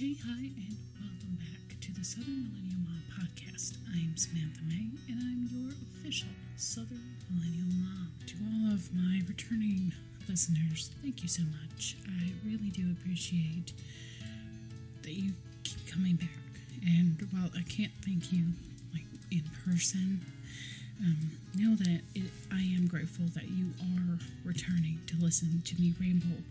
Hey, hi, and welcome back to the Southern Millennial Mom Podcast. I am Samantha May, and I'm your official Southern Millennial Mom. To all of my returning listeners, thank you so much. I really do appreciate that you keep coming back. And while I can't thank you in person, know that I am grateful that you are returning to listen to me ramble,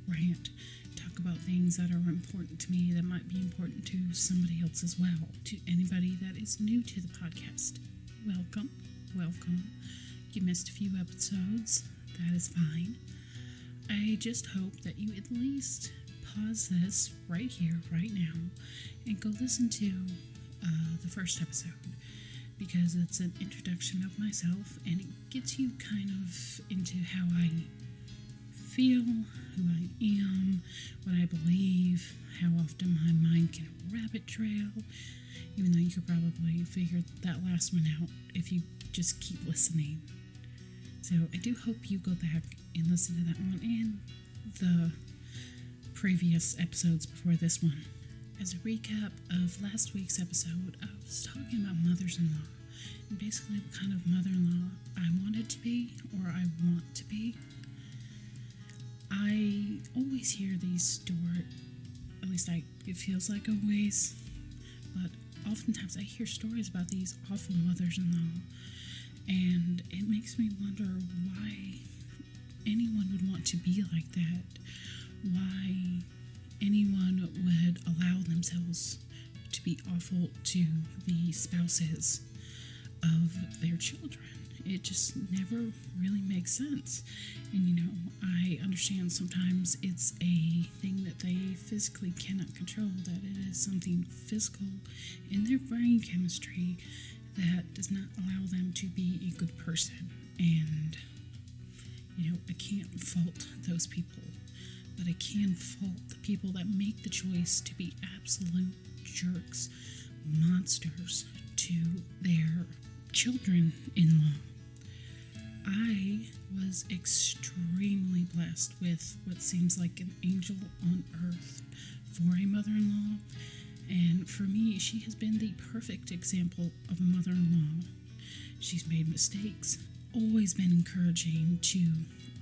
rant, talk about things that are important to me that might be important to somebody else as well. To anybody that is new to the podcast, welcome. You missed a few episodes, that is fine. I just hope that you at least pause this right here, right now, and go listen to the first episode, because it's an introduction of myself and it gets you kind of into how I feel, who I am, what I believe, how often my mind can rabbit trail, even though you could probably figure that last one out if you just keep listening. So I do hope you go back and listen to that one and the previous episodes before this one. As a recap of last week's episode, I was talking about mothers-in-law and basically what kind of mother-in-law I wanted to be, or I want to be. I always hear these stories, at least it feels like always, but oftentimes I hear stories about these awful mothers-in-law, and it makes me wonder why anyone would want to be like that, why anyone would allow themselves to be awful to the spouses of their children. It just never really makes sense. And I understand sometimes it's a thing that they physically cannot control, that it is something physical in their brain chemistry that does not allow them to be a good person. And, I can't fault those people, but I can fault the people that make the choice to be absolute jerks, monsters to their children-in-law. I was extremely blessed with what seems like an angel on earth for a mother-in-law, and for me, she has been the perfect example of a mother-in-law. She's made mistakes, always been encouraging to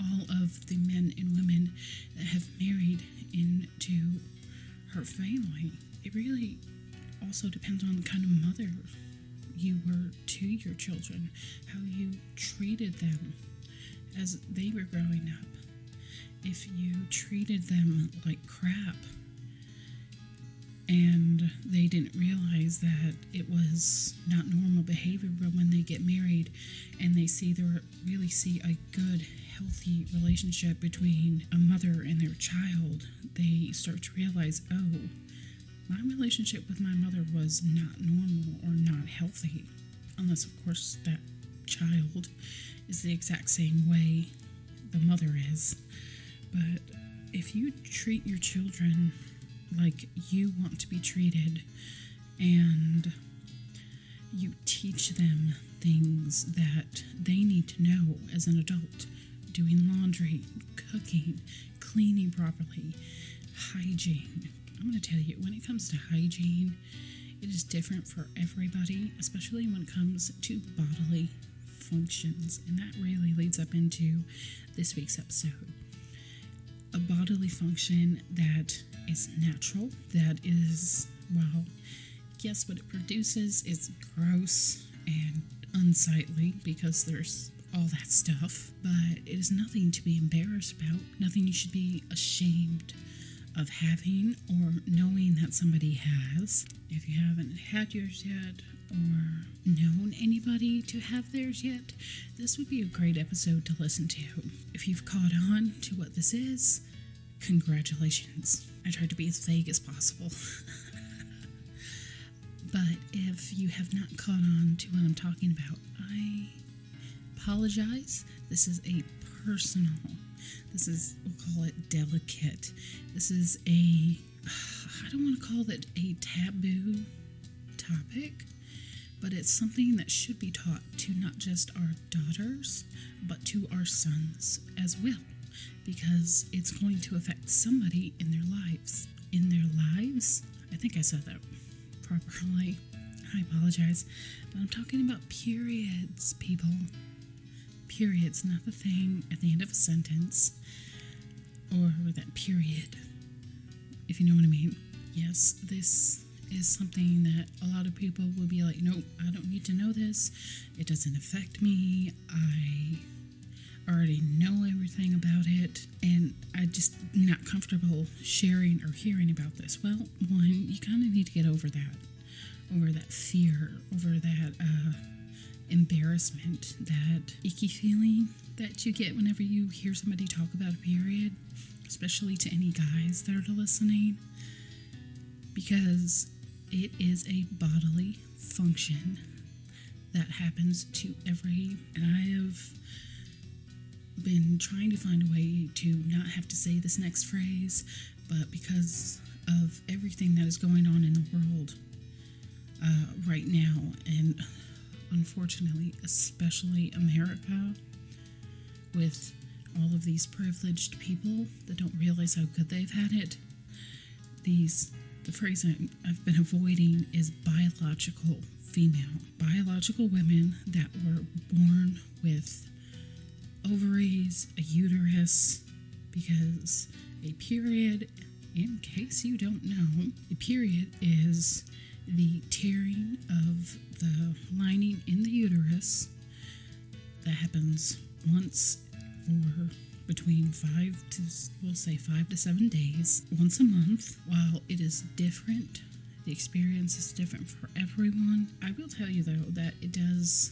all of the men and women that have married into her family. It really also depends on the kind of mother you were to your children, how you treated them as they were growing up. If you treated them like crap and they didn't realize that it was not normal behavior, but when they get married and they really see a good, healthy relationship between a mother and their child, they start to realize, oh, my relationship with my mother was not normal or not healthy, unless, of course, that child is the exact same way the mother is. But if you treat your children like you want to be treated, and you teach them things that they need to know as an adult, doing laundry, cooking, cleaning properly, hygiene. I'm going to tell you, when it comes to hygiene, it is different for everybody, especially when it comes to bodily functions. And that really leads up into this week's episode. A bodily function that is natural, that is, well, yes, what it produces is gross and unsightly because there's all that stuff, but it is nothing to be embarrassed about, nothing you should be ashamed of having or knowing that somebody has. If you haven't had yours yet or known anybody to have theirs yet, this would be a great episode to listen to. If you've caught on to what this is, congratulations. I tried to be as vague as possible. But if you have not caught on to what I'm talking about, I apologize. This is a personal, we'll call it delicate. This is I don't want to call it a taboo topic, but it's something that should be taught to not just our daughters, but to our sons as well, because it's going to affect somebody in their lives. In their lives? I think I said that properly. I apologize. But I'm talking about periods, people. Periods, not the thing at the end of a sentence. Or that period, if you know what I mean. Yes, this is something that a lot of people will be like, nope, I don't need to know this. It doesn't affect me. I already know everything about it, and I'm just not comfortable sharing or hearing about this. Well, one, you kind of need to get over that fear, over that embarrassment, that icky feeling that you get whenever you hear somebody talk about a period, especially to any guys that are listening, because it is a bodily function that happens to every, and I have been trying to find a way to not have to say this next phrase, but because of everything that is going on in the world right now, and unfortunately, especially America, with all of these privileged people that don't realize how good they've had it. The phrase I've been avoiding is biological female. Biological women that were born with ovaries, a uterus, because a period, in case you don't know, a period is the tearing of the lining in the uterus that happens once for between 5 to 7 days, once a month. While it is different, the experience is different for everyone. I will tell you though that it does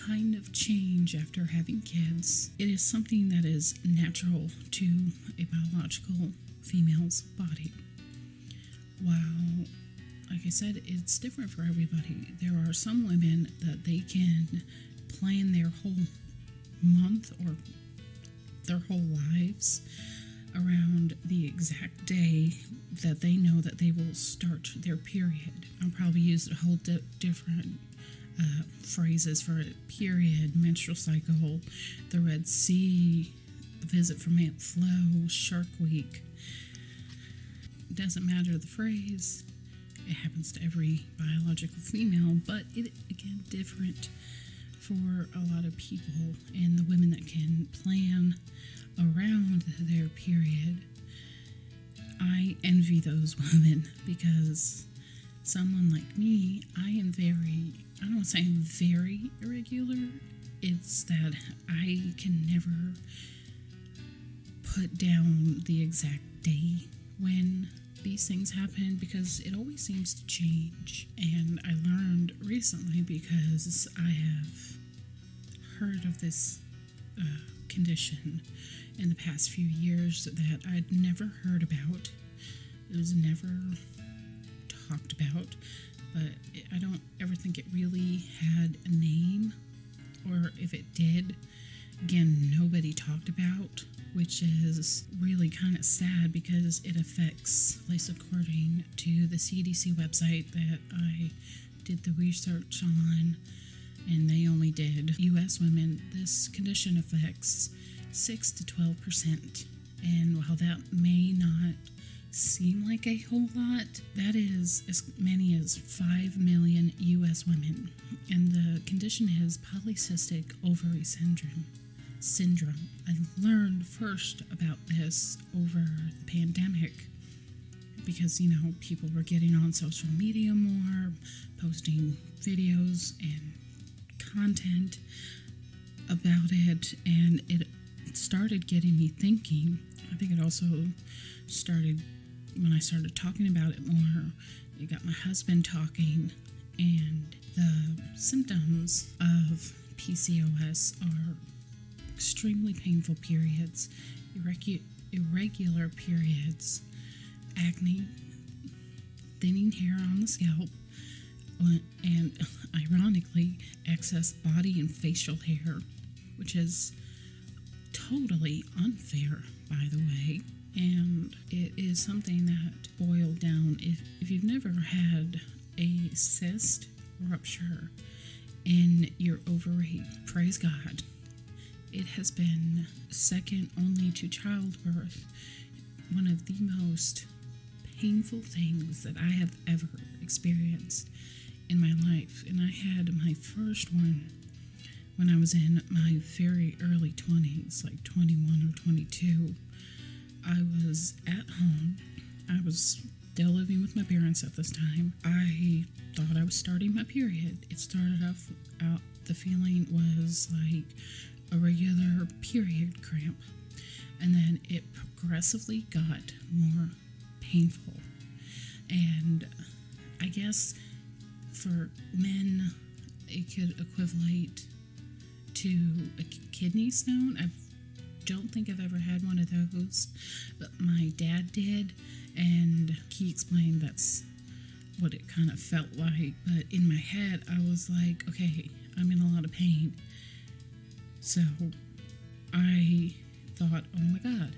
kind of change after having kids. It is something that is natural to a biological female's body. While, like I said, it's different for everybody. There are some women that they can plan their whole month or their whole lives around the exact day that they know that they will start their period. I'll probably use a whole different phrases for it: period, menstrual cycle, the Red Sea, the visit from Aunt Flo, Shark Week. It doesn't matter the phrase. It happens to every biological female, but it, again, different for a lot of people, and the women that can plan around their period. I envy those women, because someone like me, I don't want to say I'm very irregular. It's that I can never put down the exact day when these things happen, because it always seems to change. And I learned recently, because I have heard of this condition in the past few years that I'd never heard about. It was never talked about, but I don't ever think it really had a name, or if it did, again, nobody talked about, which is really kind of sad, because it affects, at least according to the CDC website that I did the research on, and they only did U.S. women, this condition affects 6 to 12%. And while that may not seem like a whole lot, that is as many as 5 million U.S. women. And the condition is polycystic ovary syndrome. I learned first about this over the pandemic, because, people were getting on social media more, posting videos and content about it, and it started getting me thinking. I think it also started when I started talking about it more. It got my husband talking, and the symptoms of PCOS are extremely painful periods, irregular periods, acne, thinning hair on the scalp, and ironically, excess body and facial hair, which is totally unfair, by the way. And it is something that boiled down, if you've never had a cyst rupture in your ovary, praise God. It has been second only to childbirth, one of the most painful things that I have ever experienced in my life. And I had my first one when I was in my very early 20s, like 21 or 22. I was at home. I was still living with my parents at this time. I thought I was starting my period. It started off out, the feeling was like a regular period cramp. And then it progressively got more painful. And I guess for men, it could equivalent to a kidney stone. I don't think I've ever had one of those, but my dad did, and he explained that's what it kind of felt like. But in my head, I was like, okay, I'm in a lot of pain. So I thought, oh my God,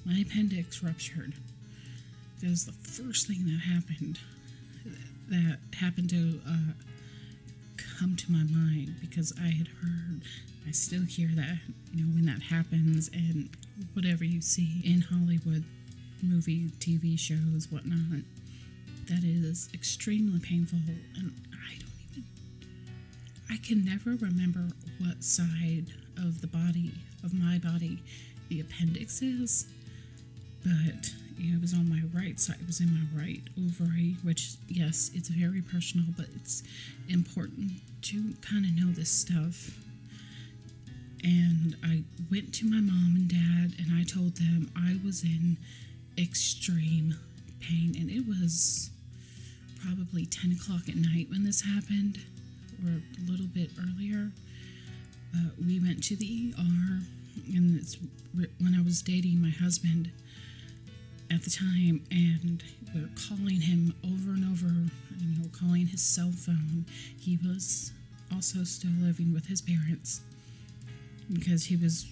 my appendix ruptured. That was the first thing that happened to come to my mind, because I had heard, I still hear that, when that happens, and whatever you see in Hollywood, movie, TV shows, whatnot, that is extremely painful. And I can never remember what side of my body the appendix is, but it was on my right side. It was in my right ovary, which, yes, it's very personal, but it's important to kind of know this stuff. And I went to my mom and dad, and I told them I was in extreme pain, and it was probably 10 o'clock at night when this happened, or a little bit earlier. We went to the ER, and it's when I was dating my husband at the time, and we were calling him over and over, calling his cell phone. He was also still living with his parents because he was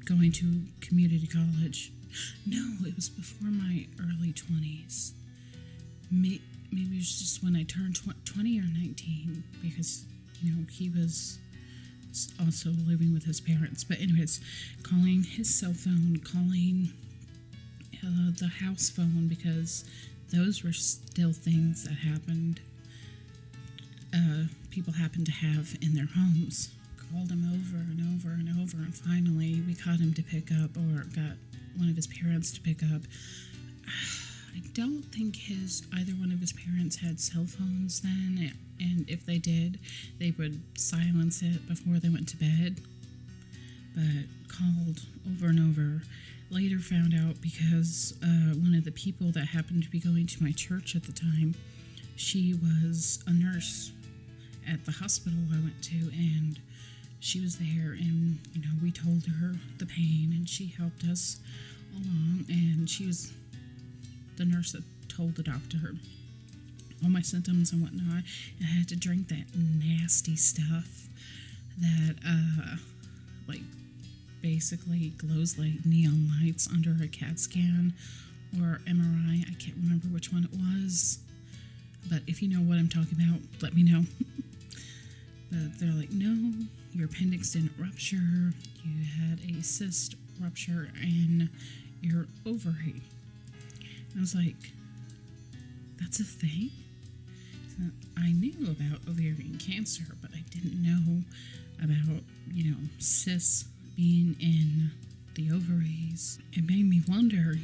going to community college. No, it was before my early 20s. Maybe it was just when I turned 20 or 19, because, he was also living with his parents. But anyways, calling his cell phone, calling the house phone, because those were still things that happened. People happened to have in their homes. Called him over and over and over, and finally we got him to pick up, or got one of his parents to pick up. I don't think either one of his parents had cell phones then, and if they did, they would silence it before they went to bed. But called over and over. Later found out because one of the people that happened to be going to my church at the time, she was a nurse at the hospital I went to, and she was there, and we told her the pain, and she helped us along, and she was the nurse that told the doctor all my symptoms and whatnot. And I had to drink that nasty stuff that basically glows like neon lights under a CAT scan or MRI. I can't remember which one it was, but if you know what I'm talking about, let me know. But they're like, no, your appendix didn't rupture. You had a cyst rupture in your ovary. And I was like, that's a thing? So I knew about ovarian cancer, but I didn't know about, cysts being in the ovaries. It made me wonder,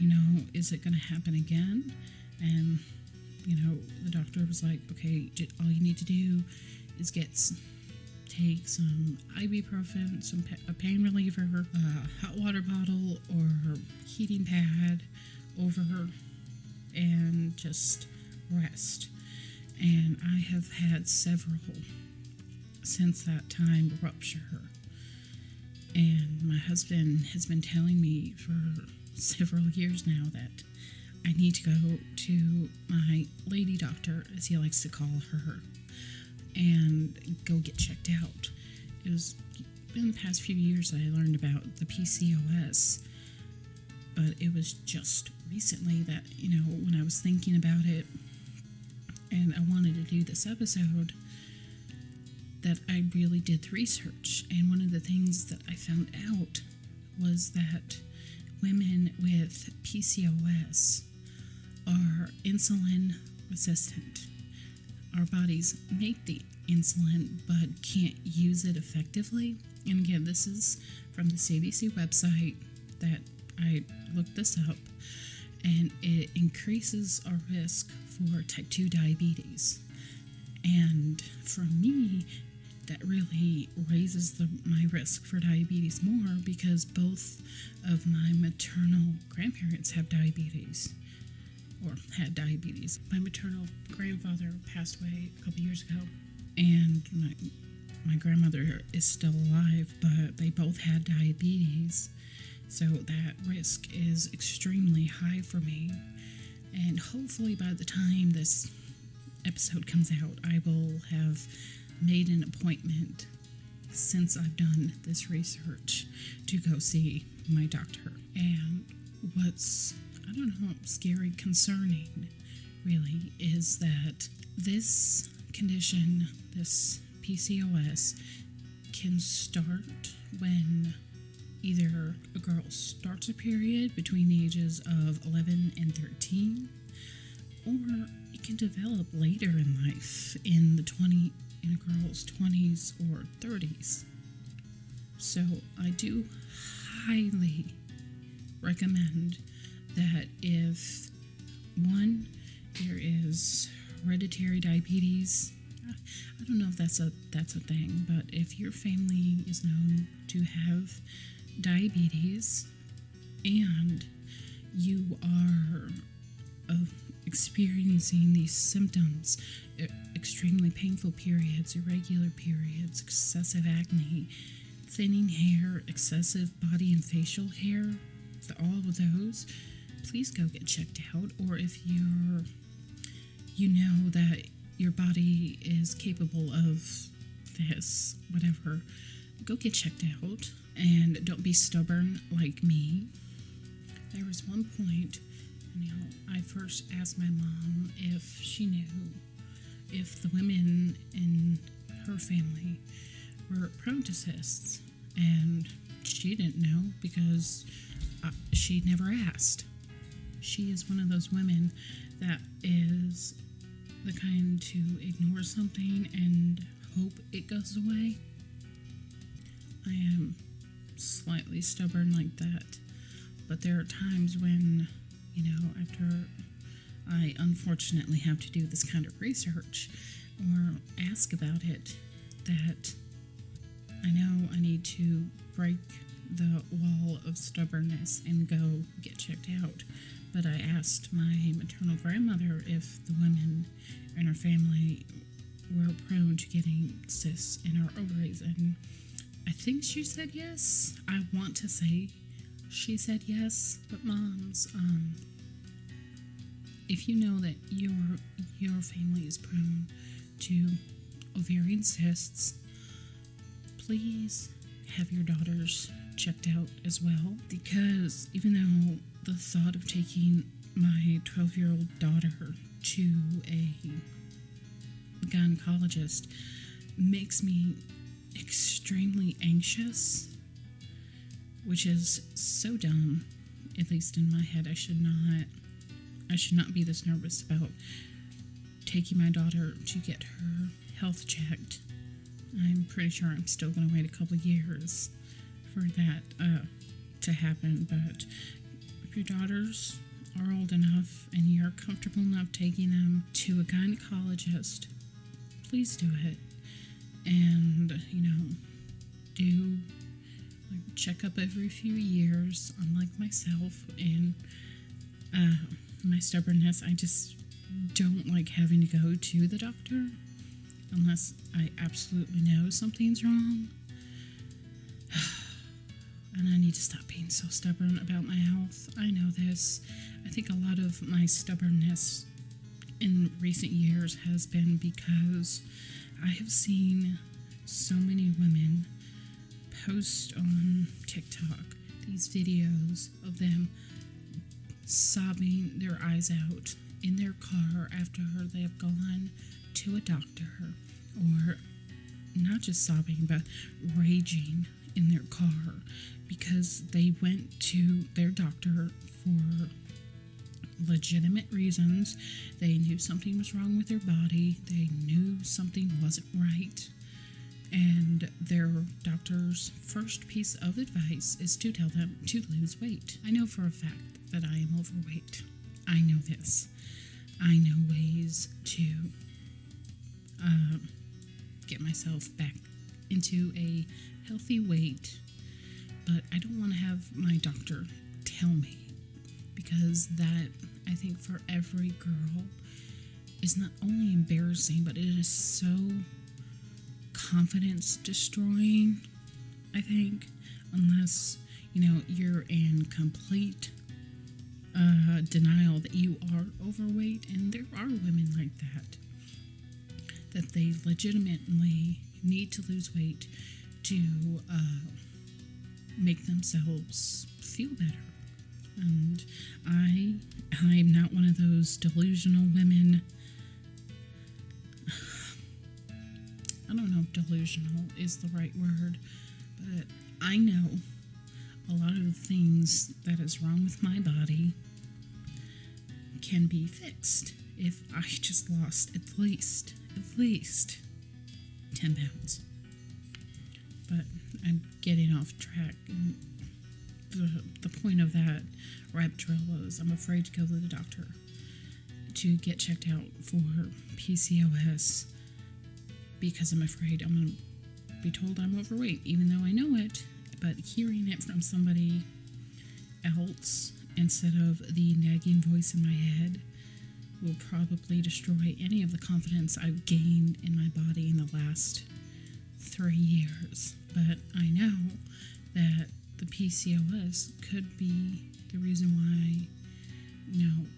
is it going to happen again? And, the doctor was like, okay, all you need to do is take some ibuprofen, a pain reliever, a hot water bottle, or heating pad over her, and just rest. And I have had several since that time rupture. And my husband has been telling me for several years now that I need to go to my lady doctor, as he likes to call her, and go get checked out. It was in the past few years that I learned about the PCOS, but it was just recently that, when I was thinking about it and I wanted to do this episode, that I really did the research. And one of the things that I found out was that women with PCOS are insulin resistant. Our bodies make the insulin but can't use it effectively. And again, this is from the CDC website that I looked this up, and it increases our risk for type 2 diabetes. And for me, that really raises my risk for diabetes more, because both of my maternal grandparents have diabetes, or had diabetes. My maternal grandfather passed away a couple years ago, and my grandmother is still alive, but they both had diabetes, so that risk is extremely high for me. And hopefully by the time this episode comes out, I will have made an appointment, since I've done this research, to go see my doctor. And what's, I don't know, scary, concerning, really, is that this condition, this PCOS, can start when either a girl starts a period between the ages of 11 and 13, or it can develop later in life in a girl's 20s or 30s. So I do highly recommend that if, one, there is hereditary diabetes, I don't know if that's a thing, but if your family is known to have diabetes and you are experiencing these symptoms, extremely painful periods, irregular periods, excessive acne, thinning hair, excessive body and facial hair, all of those, please go get checked out. Or if you know that your body is capable of this, whatever, go get checked out, and don't be stubborn like me. There was one point, I first asked my mom if she knew if the women in her family were prone to cysts, and she didn't know because she never asked. She is one of those women that is the kind to ignore something and hope it goes away. I am slightly stubborn like that, but there are times when, after I unfortunately have to do this kind of research or ask about it, that I know I need to break the wall of stubbornness and go get checked out. But I asked my maternal grandmother if the women in her family were prone to getting cysts in her ovaries, and I think she said yes. I want to say she said yes, but moms, if you know that your family is prone to ovarian cysts, please have your daughters checked out as well, because even though the thought of taking my 12-year-old daughter to a gynecologist makes me extremely anxious, which is so dumb. At least in my head, I should not be this nervous about taking my daughter to get her health checked. I'm pretty sure I'm still going to wait a couple of years for that to happen, but if your daughters are old enough and you're comfortable enough taking them to a gynecologist, please do it. And, do check up every few years, unlike myself and my stubbornness. I just don't like having to go to the doctor unless I absolutely know something's wrong. And I need to stop being so stubborn about my health. I know this. I think a lot of my stubbornness in recent years has been because I have seen so many women post on TikTok these videos of them sobbing their eyes out in their car after they have gone to a doctor, or not just sobbing but raging in their car because they went to their doctor for legitimate reasons. They knew something was wrong with their body. They knew something wasn't right. And their doctor's first piece of advice is to tell them to lose weight. I know for a fact that I am overweight. I know this. I know ways to get myself back into a healthy weight, but I don't want to have my doctor tell me, because that, I think, for every girl is not only embarrassing, but it is so confidence destroying, I think, unless, you're in complete denial that you are overweight. And there are women like that they legitimately need to lose weight to make themselves feel better. And I'm not one of those delusional women. I don't know if delusional is the right word, but I know a lot of the things that is wrong with my body can be fixed if I just lost at least 10 pounds. But I'm getting off track, and the point of that rabbit trail was I'm afraid to go to the doctor to get checked out for PCOS, because I'm afraid I'm going to be told I'm overweight, even though I know it. But hearing it from somebody else instead of the nagging voice in my head will probably destroy any of the confidence I've gained in my body in the last 3 years. But I know that the PCOS could be the reason why,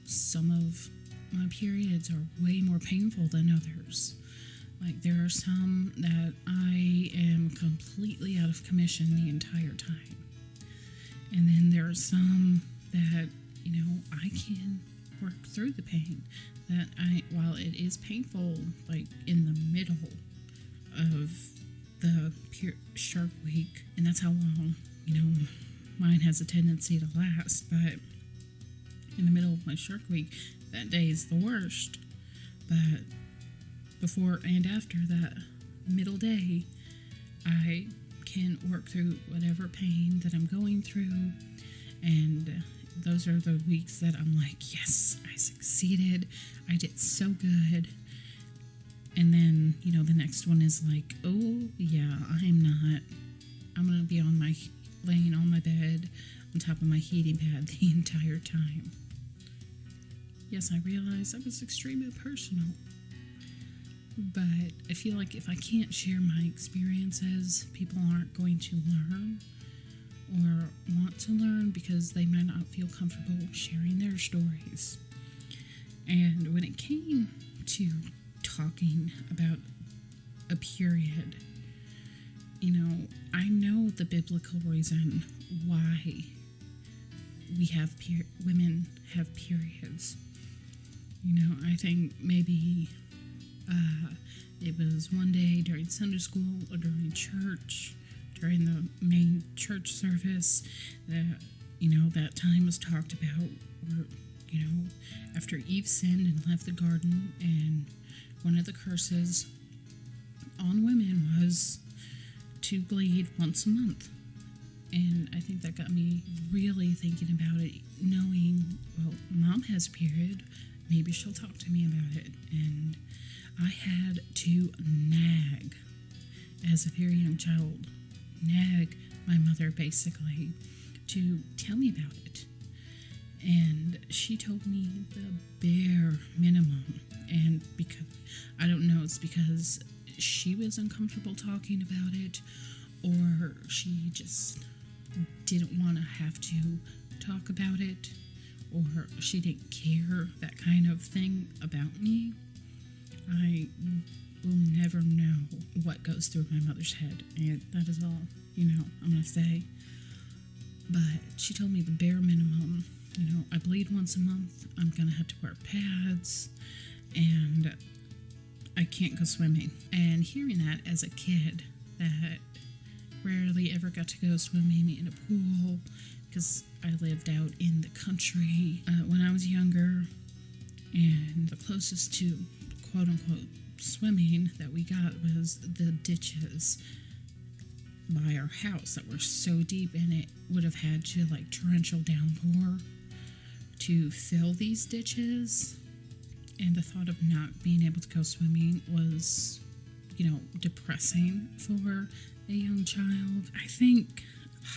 some of my periods are way more painful than others. Like, there are some that I am completely out of commission the entire time. And then there are some that, I can work through the pain. That while it is painful, like in the middle of the Shark Week, and that's how long, mine has a tendency to last, but in the middle of my Shark Week, that day is the worst. But before and after that middle day, I can work through whatever pain that I'm going through, and those are the weeks that I'm like, yes, I succeeded, I did so good. And then, the next one is like, oh yeah, I'm gonna be laying on my bed on top of my heating pad the entire time. Yes, I realize that was extremely personal, but I feel like if I can't share my experiences, people aren't going to learn or want to learn because they might not feel comfortable sharing their stories. And when it came to talking about a period, I know the biblical reason why women have periods. I think maybe it was one day during Sunday school or during church, during the main church service, that time was talked about where, after Eve sinned and left the garden, and one of the curses on women was to bleed once a month. And I think that got me really thinking about it, knowing, well, Mom has a period, maybe she'll talk to me about it. And I had to nag, as a very young child, nag my mother basically to tell me about it. And she told me the bare minimum. And because, I don't know, it's because she was uncomfortable talking about it, or she just didn't want to have to talk about it, or she didn't care, that kind of thing about me. I will never know what goes through my mother's head, and that is all, I'm going to say. But she told me the bare minimum. I bleed once a month, I'm going to have to wear pads, and I can't go swimming. And hearing that as a kid, that rarely ever got to go swimming in a pool, because I lived out in the country when I was younger, and the closest to quote-unquote swimming that we got was the ditches by our house that were so deep, and it would have had to like torrential downpour to fill these ditches. And the thought of not being able to go swimming was, depressing for a young child. I think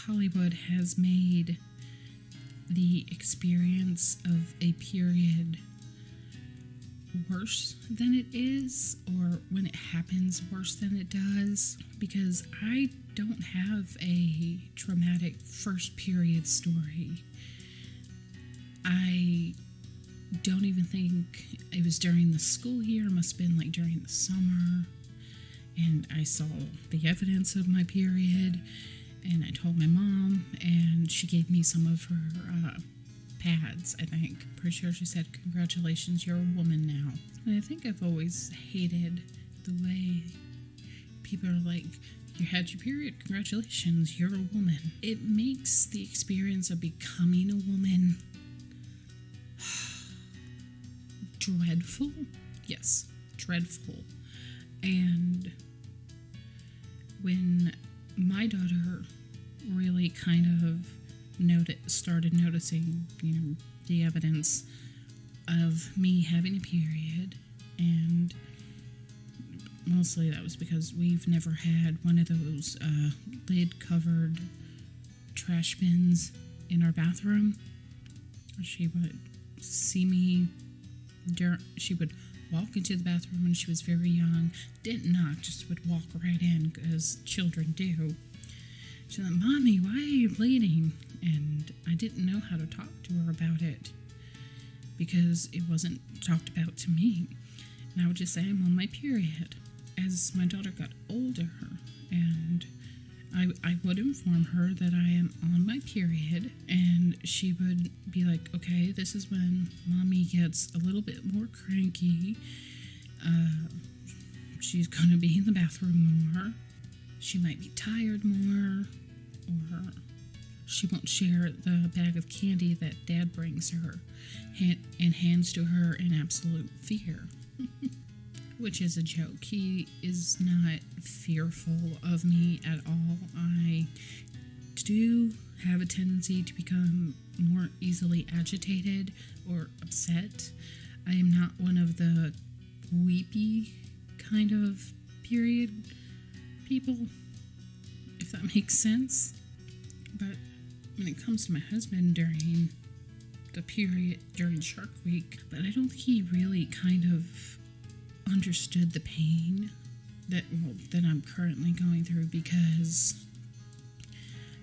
Hollywood has made the experience of a period worse than it is, or when it happens worse than it does, because I don't have a traumatic first period story. I don't even think it was during the school year. It must have been like during the summer, and I saw the evidence of my period, and I told my mom, and she gave me some of her pads, I think. Pretty sure she said, "Congratulations, you're a woman now." And I think I've always hated the way people are like, "You had your period, congratulations, you're a woman." It makes the experience of becoming a woman dreadful. Yes, dreadful. And when my daughter really kind of started noticing, the evidence of me having a period, and mostly that was because we've never had one of those lid-covered trash bins in our bathroom. She would see me, she would walk into the bathroom when she was very young, didn't knock, just would walk right in, as children do. She's like, "Mommy, why are you bleeding?" And I didn't know how to talk to her about it because it wasn't talked about to me. And I would just say, "I'm on my period." As my daughter got older, and I would inform her that I am on my period, and she would be like, "Okay, this is when Mommy gets a little bit more cranky. She's going to be in the bathroom more. She might be tired more, or she won't share the bag of candy that Dad brings her and hands to her in absolute fear." Which is a joke. He is not fearful of me at all. I do have a tendency to become more easily agitated or upset. I am not one of the weepy kind of period people, if that makes sense. But when it comes to my husband during the period, during Shark Week, but I don't think he really kind of understood the pain that I'm currently going through, because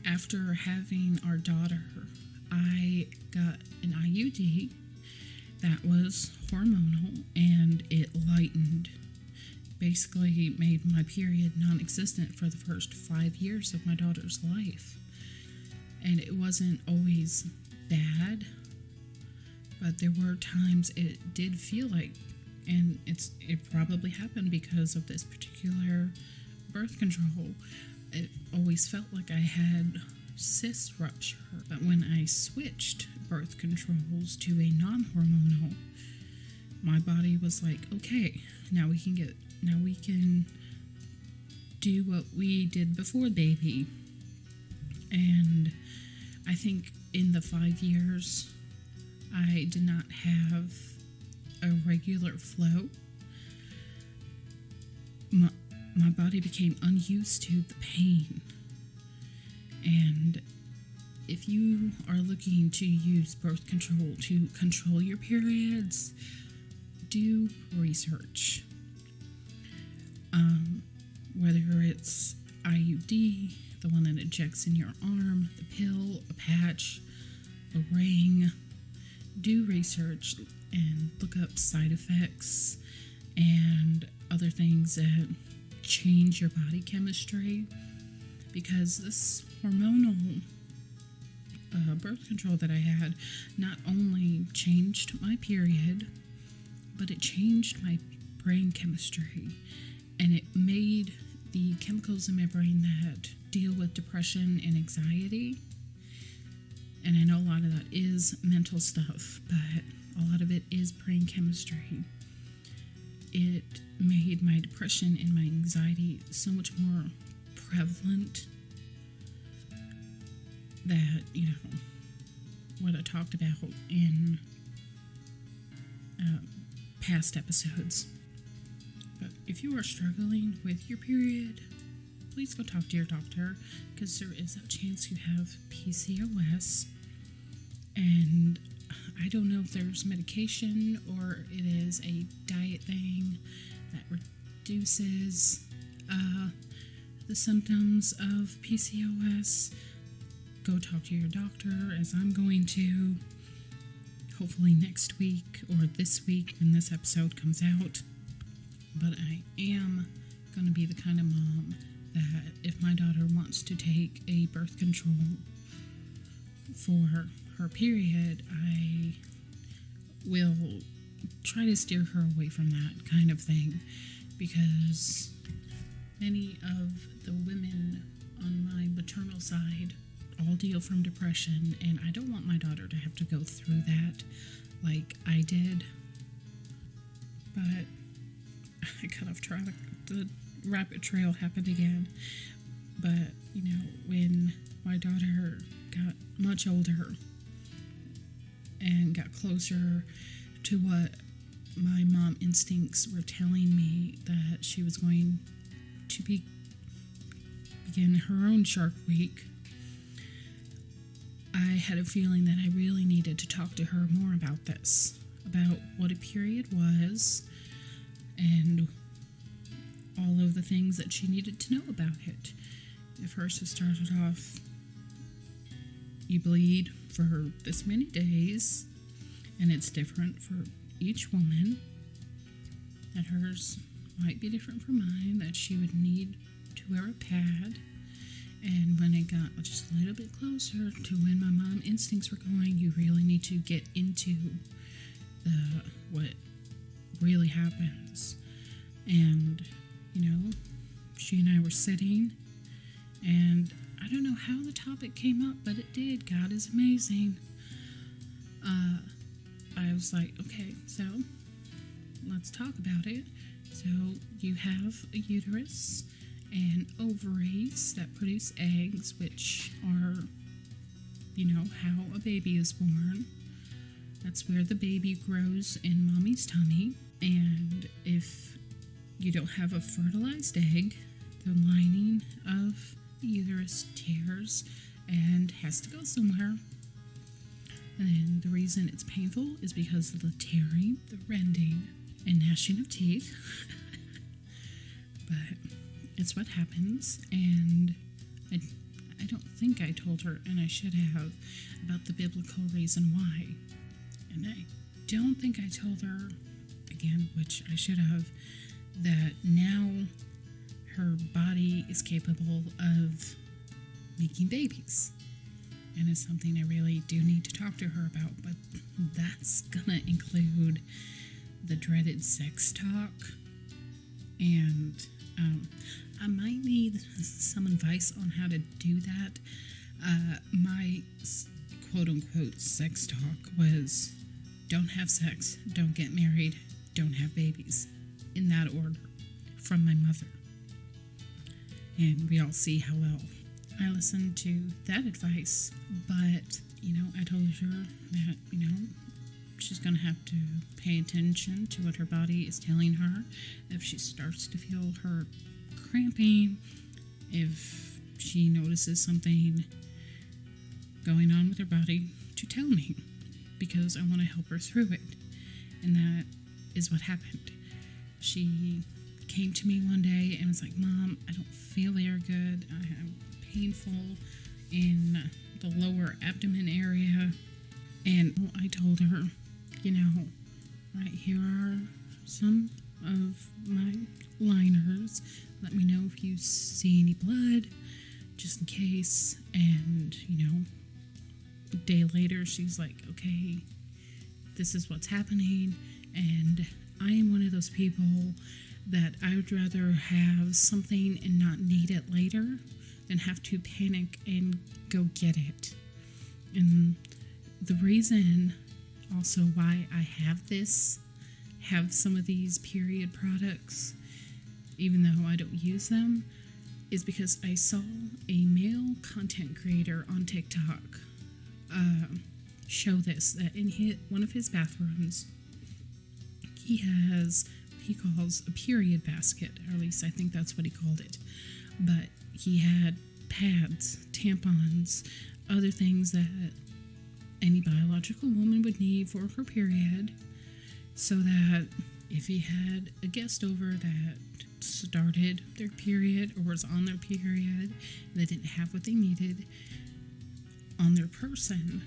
after having our daughter, I got an IUD that was hormonal, and it lightened, basically made my period non-existent for the first 5 years of my daughter's life. And it wasn't always bad, but there were times it did feel like, and it probably happened because of this particular birth control, it always felt like I had cyst rupture. But when I switched birth controls to a non-hormonal, my body was like, "Okay, now we can do what we did before baby." And I think in the 5 years, I did not have a regular flow. My body became unused to the pain. And if you are looking to use birth control to control your periods, do research. Whether it's IUD, the one that injects in your arm, the pill, a patch, a ring, do research and look up side effects and other things that change your body chemistry, because this hormonal birth control that I had not only changed my period, but it changed my brain chemistry, and it made the chemicals in my brain that deal with depression and anxiety And I know a lot of that is mental stuff, but a lot of it is brain chemistry. It made my depression and my anxiety so much more prevalent that, what I talked about in past episodes. But if you are struggling with your period, please go talk to your doctor, because there is a chance you have PCOS. And I don't know if there's medication or it is a diet thing that reduces the symptoms of PCOS. Go talk to your doctor, as I'm going to, hopefully next week or this week when this episode comes out. But I am going to be the kind of mom that if my daughter wants to take a birth control for her period, I will try to steer her away from that kind of thing, because many of the women on my maternal side all deal from depression, and I don't want my daughter to have to go through that like I did. But I got off track. The rabbit trail happened again. But, when my daughter got much older and got closer to what my mom instincts were telling me, that she was going to begin her own Shark Week, I had a feeling that I really needed to talk to her more about this, about what a period was, and all of the things that she needed to know about it. At first, it started off, you bleed for this many days, and it's different for each woman, that hers might be different from mine, that she would need to wear a pad. And when it got just a little bit closer to when my mom instincts were going, you really need to get into what really happens. And, she and I were sitting, and I don't know how the topic came up, but it did. God is amazing. I was like, okay, so let's talk about it. So you have a uterus and ovaries that produce eggs, which are, how a baby is born. That's where the baby grows in mommy's tummy. And if you don't have a fertilized egg, the lining of the uterus tears and has to go somewhere. And then the reason it's painful is because of the tearing, the rending, and gnashing of teeth. But it's what happens, and I don't think I told her, and I should have, about the biblical reason why. And I don't think I told her, again, which I should have, that now her body is capable of making babies. And it's something I really do need to talk to her about, but that's gonna include the dreaded sex talk. And I might need some advice on how to do that. My quote-unquote sex talk was, don't have sex, don't get married, don't have babies. In that order, from my mother. And we all see how well I listened to that advice. But, I told her that, she's going to have to pay attention to what her body is telling her. If she starts to feel her cramping, if she notices something going on with her body, to tell me, because I want to help her through it. And that is what happened. She came to me one day and was like, Mom, I don't feel very good. I am painful in the lower abdomen area. And I told her, right here are some of my liners. Let me know if you see any blood, just in case. And, a day later, she's like, okay, this is what's happening. And I am one of those people that I would rather have something and not need it later than have to panic and go get it. And the reason also why I have some of these period products, even though I don't use them, is because I saw a male content creator on TikTok show this, that in one of his bathrooms, he has what he calls a period basket, or at least I think that's what he called it. But he had pads, tampons, other things that any biological woman would need for her period, so that if he had a guest over that started their period or was on their period and they didn't have what they needed on their person,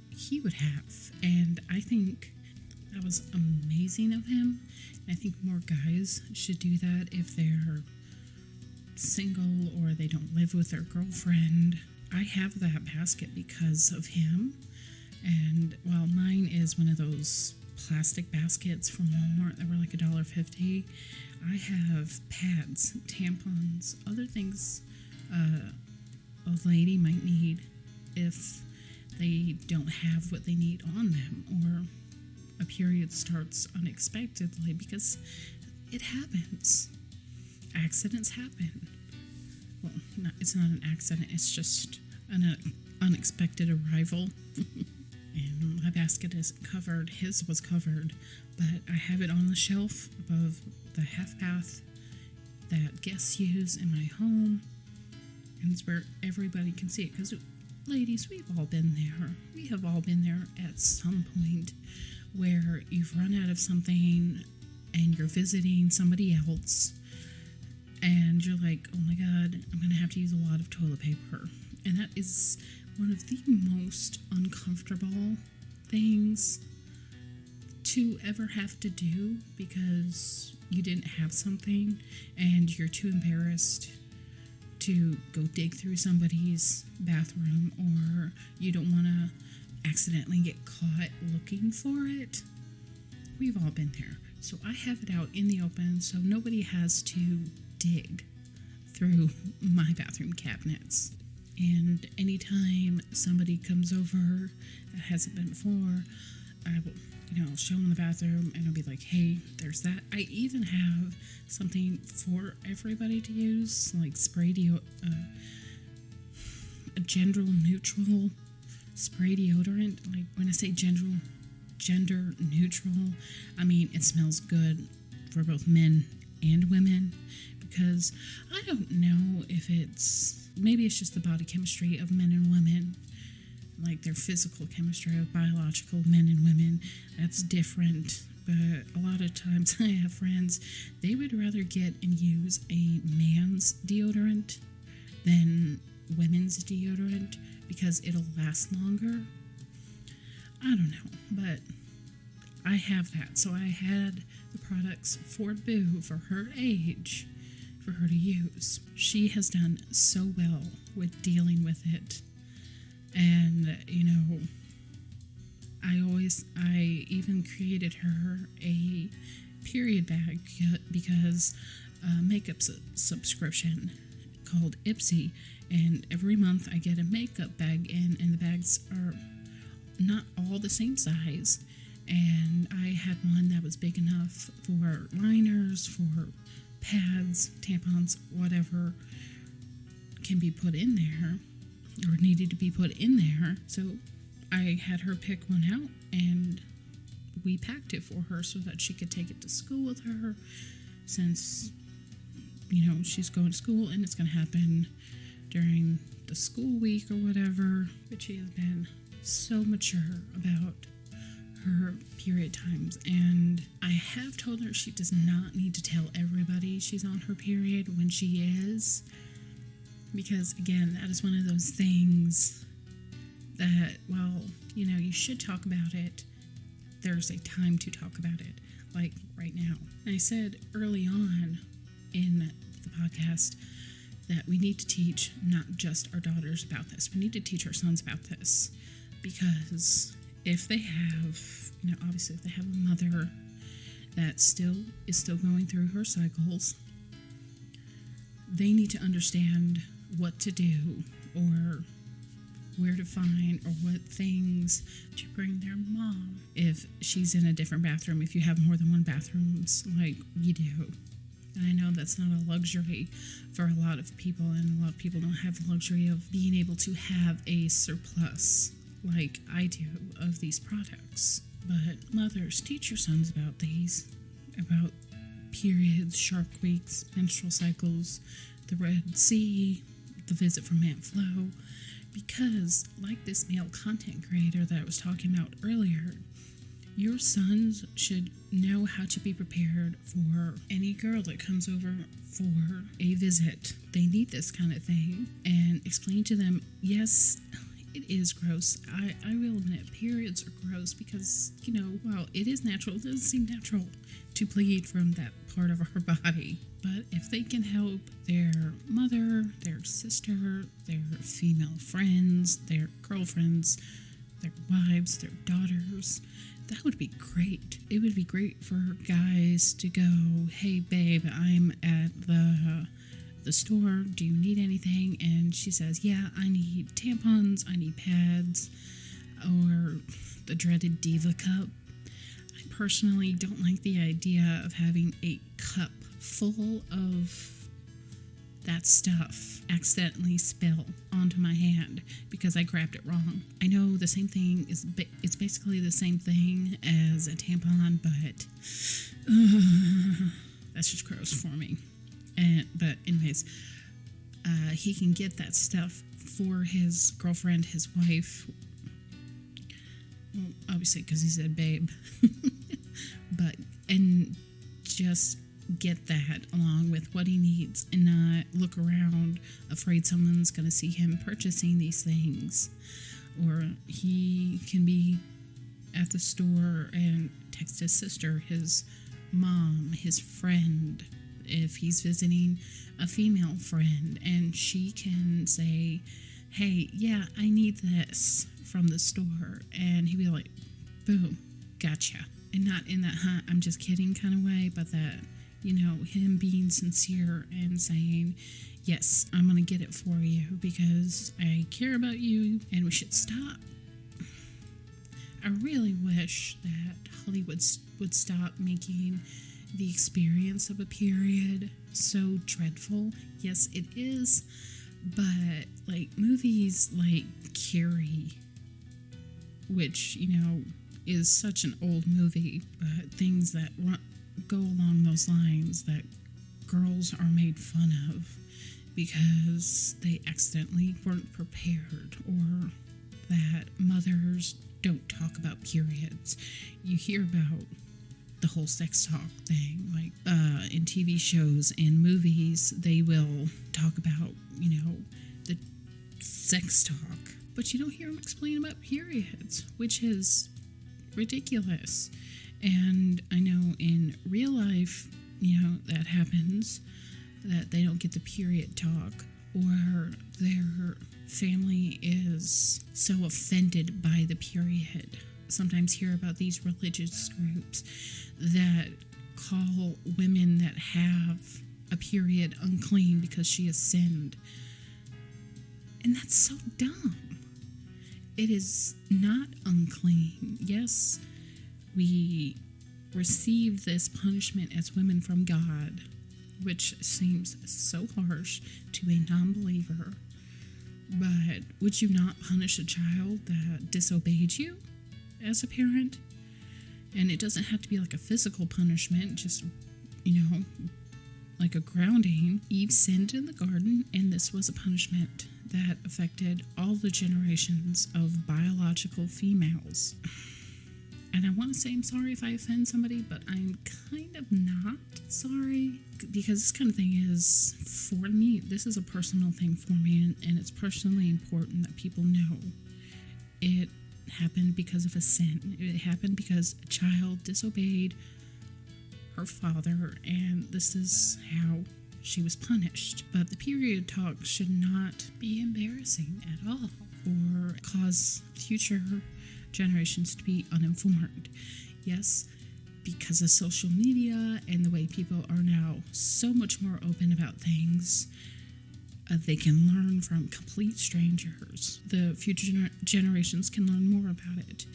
he would have. And I think that was amazing of him. I think more guys should do that if they're single or they don't live with their girlfriend. I have that basket because of him. And while mine is one of those plastic baskets from Walmart that were like $1.50, I have pads, tampons, other things a lady might need if they don't have what they need on them, or a period starts unexpectedly, because it happens. Accidents happen. Well, it's not an accident, it's just an unexpected arrival. And my basket isn't covered. His was covered, but I have it on the shelf above the half bath that guests use in my home, and it's where everybody can see it. Because, ladies, we've all been there. We have all been there at some point where you've run out of something and you're visiting somebody else, and you're like, oh my god, I'm going to have to use a lot of toilet paper. And that is one of the most uncomfortable things to ever have to do, because you didn't have something and you're too embarrassed to go dig through somebody's bathroom, or you don't want to accidentally get caught looking for it. We've all been there. So I have it out in the open so nobody has to dig through my bathroom cabinets. And anytime somebody comes over that hasn't been before, I will, I'll show them the bathroom and I'll be like, hey, there's that. I even have something for everybody to use, like a gender neutral spray deodorant. Like, when I say gender neutral, I mean it smells good for both men and women, because I don't know if maybe it's just the body chemistry of men and women, like their physical chemistry of biological men and women. That's different. But a lot of times I have friends, they would rather get and use a man's deodorant than women's deodorant because it'll last longer. I don't know, but I have that. So I had the products for Boo, for her age, for her to use. She has done so well with dealing with it. And, I even created her a period bag because a makeup subscription called Ipsy, and every month I get a makeup bag in, and the bags are not all the same size. And I had one that was big enough for liners, for pads, tampons, whatever can be put in there or needed to be put in there. So I had her pick one out and we packed it for her so that she could take it to school with her, since she's going to school and it's going to happen during the school week or whatever. But she has been so mature about her period times, and I have told her she does not need to tell everybody she's on her period when she is, because again, that is one of those things that, you should talk about it. There's a time to talk about it, like right now. And I said early on in the podcast that we need to teach not just our daughters about this, we need to teach our sons about this, because if they have, obviously if they have a mother that is still going through her cycles, they need to understand what to do or where to find or what things to bring their mom if she's in a different bathroom, if you have more than one bathrooms like we do. And I know that's not a luxury for a lot of people, and a lot of people don't have the luxury of being able to have a surplus like I do of these products. But mothers, teach your sons about these, about periods, shark weeks, menstrual cycles, the Red Sea, the visit from Aunt Flo, because like this male content creator that I was talking about earlier, your sons should know how to be prepared for any girl that comes over for a visit. They need this kind of thing, and explain to them, yes, it is gross. I will admit, periods are gross because, while it is natural, it doesn't seem natural to bleed from that part of our body. But if they can help their mother, their sister, their female friends, their girlfriends, their wives, their daughters, that would be great. It would be great for guys to go, hey babe, I'm at the store, do you need anything? And she says, yeah, I need tampons, I need pads, or the dreaded diva cup. I personally don't like the idea of having a cup full of that stuff accidentally spill onto my hand because I grabbed it wrong. I know the same thing it's basically the same thing as a tampon, but that's just gross for me. But anyways, he can get that stuff for his girlfriend, his wife. Well, obviously because he said babe. And just get that along with what he needs and not look around afraid someone's going to see him purchasing these things. Or he can be at the store and text his sister, his mom, his friend, if he's visiting a female friend, and she can say, hey, yeah, I need this from the store, and he'd be like, boom, gotcha. And not in that, I'm just kidding kind of way, but that, him being sincere and saying, yes, I'm going to get it for you because I care about you and we should stop. I really wish that Hollywood would stop making the experience of a period so dreadful. Yes, it is, but like movies like Carrie, which, is such an old movie, but things that go along those lines that girls are made fun of because they accidentally weren't prepared, or that mothers don't talk about periods. You hear about the whole sex talk thing, like in TV shows and movies, they will talk about, the sex talk, but you don't hear them explain about periods, which is ridiculous. And I know in real life, that happens, that they don't get the period talk, or their family is so offended by the period. Sometimes hear about these religious groups that call women that have a period unclean because she has sinned. And that's so dumb. It is not unclean. Yes, we receive this punishment as women from God, which seems so harsh to a non-believer. But would you not punish a child that disobeyed you as a parent? And it doesn't have to be like a physical punishment, just, like a grounding. Eve sinned in the garden, and this was a punishment that affected all the generations of biological females. And I want to say I'm sorry if I offend somebody, but I'm kind of not sorry, because this kind of thing is, for me, this is a personal thing for me, and it's personally important that people know. It happened because of a sin. It happened because a child disobeyed her father, and this is how she was punished. But the period talk should not be embarrassing at all, or cause future generations to be uninformed. Yes, because of social media and the way people are now so much more open about things, They can learn from complete strangers. The future generations can learn more about it.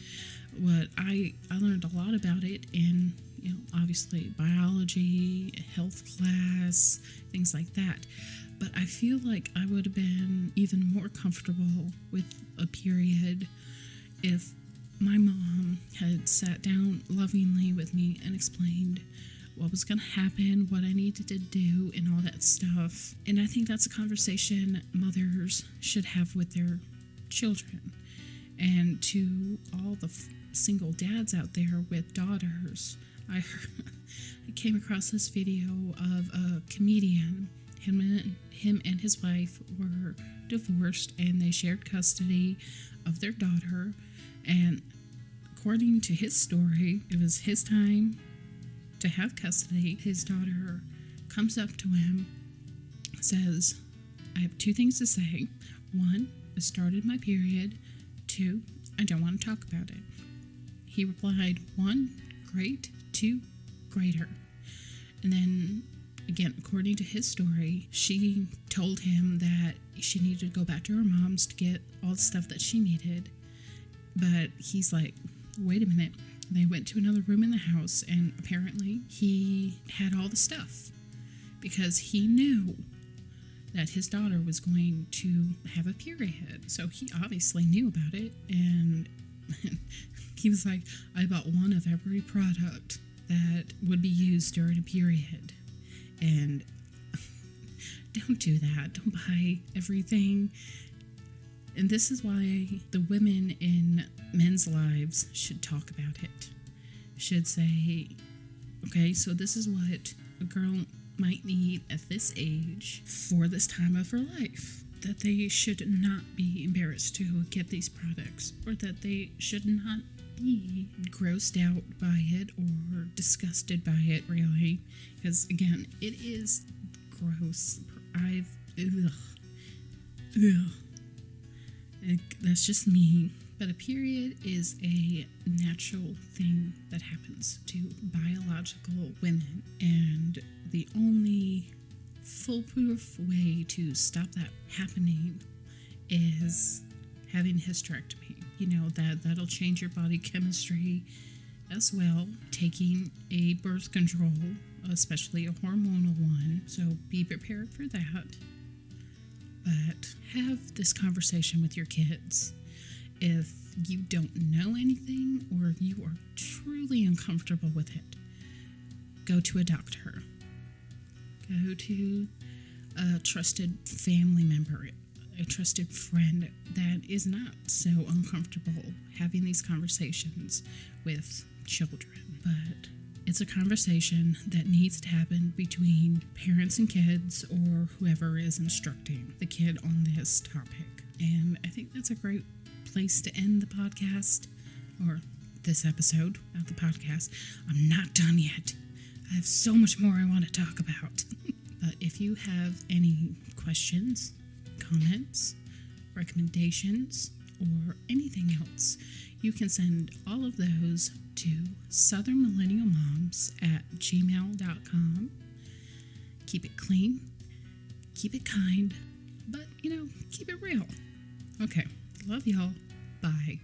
What I learned a lot about it in, obviously biology, health class, things like that. But I feel like I would have been even more comfortable with a period if my mom had sat down lovingly with me and explained what was going to happen, what I needed to do, and all that stuff. And I think that's a conversation mothers should have with their children. And to all the single dads out there with daughters, I came across this video of a comedian. Him and his wife were divorced, and they shared custody of their daughter. And according to his story, it was his time to have custody. His daughter comes up to him, says, "I have two things to say. One, I started my period. Two, I don't want to talk about it." He replied, one, great. Two, greater. And then, again, according to his story, she told him that she needed to go back to her mom's to get all the stuff that she needed. But he's like, wait a minute. They went to another room in the house, and apparently he had all the stuff because he knew that his daughter was going to have a period. So he obviously knew about it, and he was like, I bought one of every product that would be used during a period. And don't do that. Don't buy everything. And this is why the women in men's lives should talk about it. Should say, okay, so this is what a girl might need at this age for this time of her life. That they should not be embarrassed to get these products, or that they should not be grossed out by it or disgusted by it, really. Because, again, it is gross. That's just me. But a period is a natural thing that happens to biological women. And the only foolproof way to stop that happening is having hysterectomy. That'll change your body chemistry as well. Taking a birth control, especially a hormonal one. So be prepared for that. But have this conversation with your kids. If you don't know anything, or if you are truly uncomfortable with it, go to a doctor. Go to a trusted family member, a trusted friend that is not so uncomfortable having these conversations with children. But it's a conversation that needs to happen between parents and kids, or whoever is instructing the kid on this topic. And I think that's a great place to end the podcast, or this episode of the podcast. I'm not done yet. I have so much more I want to talk about. But if you have any questions, comments, recommendations, or anything else, you can send all of those to southernmillennialmoms@gmail.com. Keep it clean, keep it kind, but, keep it real. Okay, love y'all. Bye.